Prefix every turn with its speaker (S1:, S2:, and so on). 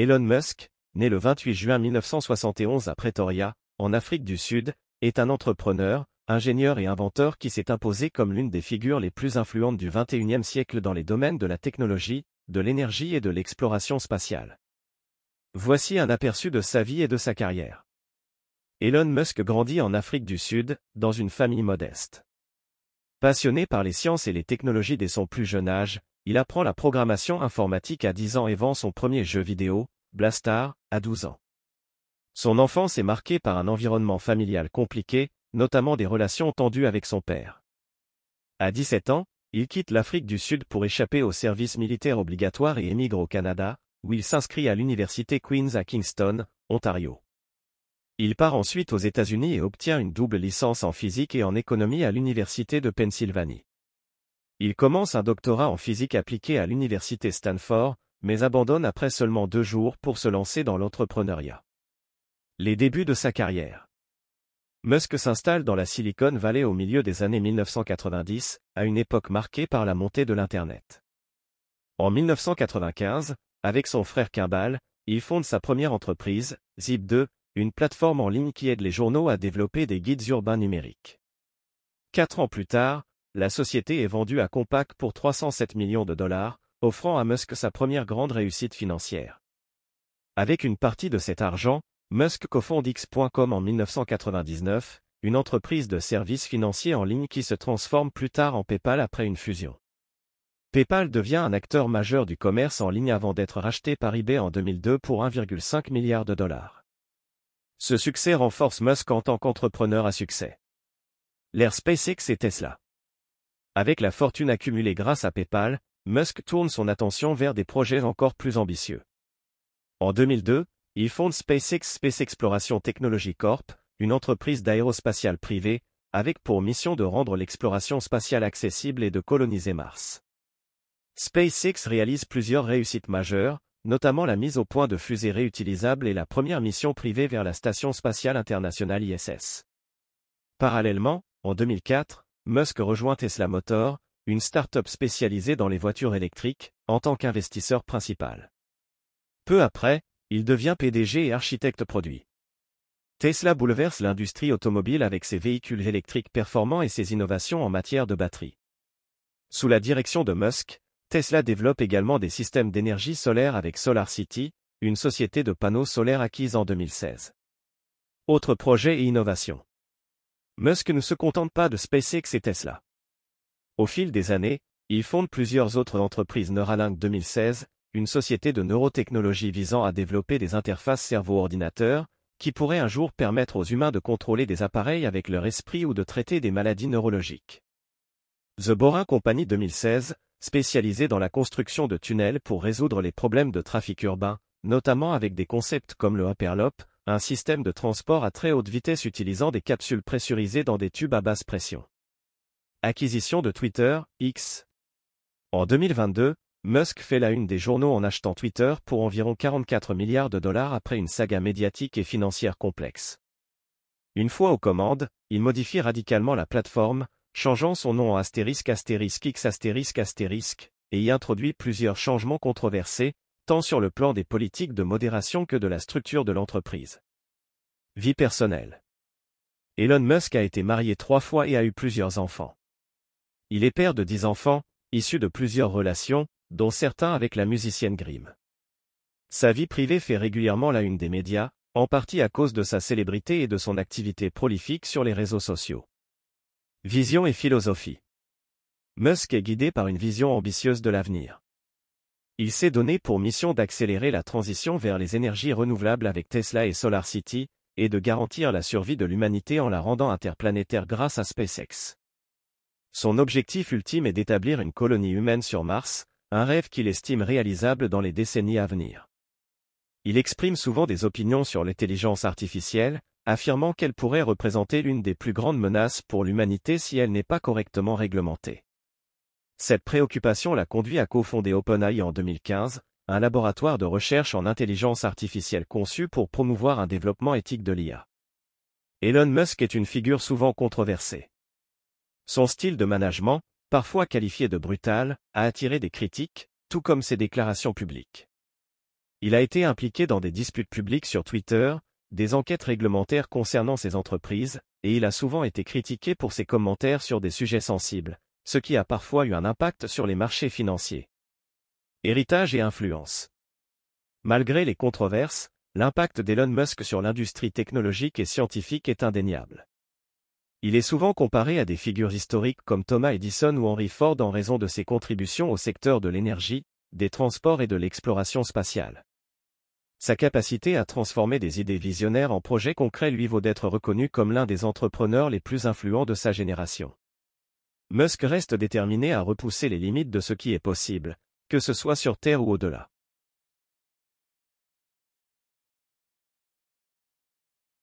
S1: Elon Musk, né le 28 juin 1971 à Pretoria, en Afrique du Sud, est un entrepreneur, ingénieur et inventeur qui s'est imposé comme l'une des figures les plus influentes du XXIe siècle dans les domaines de la technologie, de l'énergie et de l'exploration spatiale. Voici un aperçu de sa vie et de sa carrière. Elon Musk grandit en Afrique du Sud, dans une famille modeste. Passionné par les sciences et les technologies dès son plus jeune âge, il apprend la programmation informatique à 10 ans et vend son premier jeu vidéo, Blastar, à 12 ans. Son enfance est marquée par un environnement familial compliqué, notamment des relations tendues avec son père. À 17 ans, il quitte l'Afrique du Sud pour échapper au service militaire obligatoire et émigre au Canada, où il s'inscrit à l'université Queen's à Kingston, Ontario. Il part ensuite aux États-Unis et obtient une double licence en physique et en économie à l'université de Pennsylvanie. Il commence un doctorat en physique appliquée à l'université Stanford, mais abandonne après seulement 2 jours pour se lancer dans l'entrepreneuriat. Les débuts de sa carrière. Musk s'installe dans la Silicon Valley au milieu des années 1990, à une époque marquée par la montée de l'Internet. En 1995, avec son frère Kimball, il fonde sa première entreprise, Zip2, une plateforme en ligne qui aide les journaux à développer des guides urbains numériques. 4 ans plus tard, la société est vendue à Compaq pour 307 millions de dollars, offrant à Musk sa première grande réussite financière. Avec une partie de cet argent, Musk cofonde X.com en 1999, une entreprise de services financiers en ligne qui se transforme plus tard en PayPal après une fusion. PayPal devient un acteur majeur du commerce en ligne avant d'être racheté par eBay en 2002 pour 1,5 milliard de dollars. Ce succès renforce Musk en tant qu'entrepreneur à succès. L'ère SpaceX et Tesla. Avec la fortune accumulée grâce à PayPal, Musk tourne son attention vers des projets encore plus ambitieux. En 2002, il fonde SpaceX Space Exploration Technology Corp., une entreprise d'aérospatiale privée, avec pour mission de rendre l'exploration spatiale accessible et de coloniser Mars. SpaceX réalise plusieurs réussites majeures, notamment la mise au point de fusées réutilisables et la première mission privée vers la Station spatiale internationale ISS. Parallèlement, en 2004, Musk rejoint Tesla Motors, une start-up spécialisée dans les voitures électriques, en tant qu'investisseur principal. Peu après, il devient PDG et architecte produit. Tesla bouleverse l'industrie automobile avec ses véhicules électriques performants et ses innovations en matière de batterie. Sous la direction de Musk, Tesla développe également des systèmes d'énergie solaire avec SolarCity, une société de panneaux solaires acquise en 2016. Autres projets et innovations. Musk ne se contente pas de SpaceX et Tesla. Au fil des années, il fonde plusieurs autres entreprises. Neuralink 2016, une société de neurotechnologie visant à développer des interfaces cerveau-ordinateur, qui pourraient un jour permettre aux humains de contrôler des appareils avec leur esprit ou de traiter des maladies neurologiques. The Boring Company 2016, spécialisée dans la construction de tunnels pour résoudre les problèmes de trafic urbain, notamment avec des concepts comme le Hyperloop, un système de transport à très haute vitesse utilisant des capsules pressurisées dans des tubes à basse pression. Acquisition de Twitter, X. En 2022, Musk fait la une des journaux en achetant Twitter pour environ 44 milliards de dollars après une saga médiatique et financière complexe. Une fois aux commandes, il modifie radicalement la plateforme, changeant son nom en ****X***, et y introduit plusieurs changements controversés, tant sur le plan des politiques de modération que de la structure de l'entreprise. Vie personnelle. Elon Musk a été marié 3 fois et a eu plusieurs enfants. Il est père de 10 enfants, issus de plusieurs relations, dont certains avec la musicienne Grimm. Sa vie privée fait régulièrement la une des médias, en partie à cause de sa célébrité et de son activité prolifique sur les réseaux sociaux. Vision et philosophie. Musk est guidé par une vision ambitieuse de l'avenir. Il s'est donné pour mission d'accélérer la transition vers les énergies renouvelables avec Tesla et SolarCity, et de garantir la survie de l'humanité en la rendant interplanétaire grâce à SpaceX. Son objectif ultime est d'établir une colonie humaine sur Mars, un rêve qu'il estime réalisable dans les décennies à venir. Il exprime souvent des opinions sur l'intelligence artificielle, affirmant qu'elle pourrait représenter l'une des plus grandes menaces pour l'humanité si elle n'est pas correctement réglementée. Cette préoccupation l'a conduit à cofonder OpenAI en 2015, un laboratoire de recherche en intelligence artificielle conçu pour promouvoir un développement éthique de l'IA. Elon Musk est une figure souvent controversée. Son style de management, parfois qualifié de brutal, a attiré des critiques, tout comme ses déclarations publiques. Il a été impliqué dans des disputes publiques sur Twitter, des enquêtes réglementaires concernant ses entreprises, et il a souvent été critiqué pour ses commentaires sur des sujets sensibles, ce qui a parfois eu un impact sur les marchés financiers. Héritage et influence. Malgré les controverses, l'impact d'Elon Musk sur l'industrie technologique et scientifique est indéniable. Il est souvent comparé à des figures historiques comme Thomas Edison ou Henry Ford en raison de ses contributions au secteur de l'énergie, des transports et de l'exploration spatiale. Sa capacité à transformer des idées visionnaires en projets concrets lui vaut d'être reconnu comme l'un des entrepreneurs les plus influents de sa génération. Musk reste déterminé à repousser les limites de ce qui est possible, que ce soit sur Terre ou au-delà.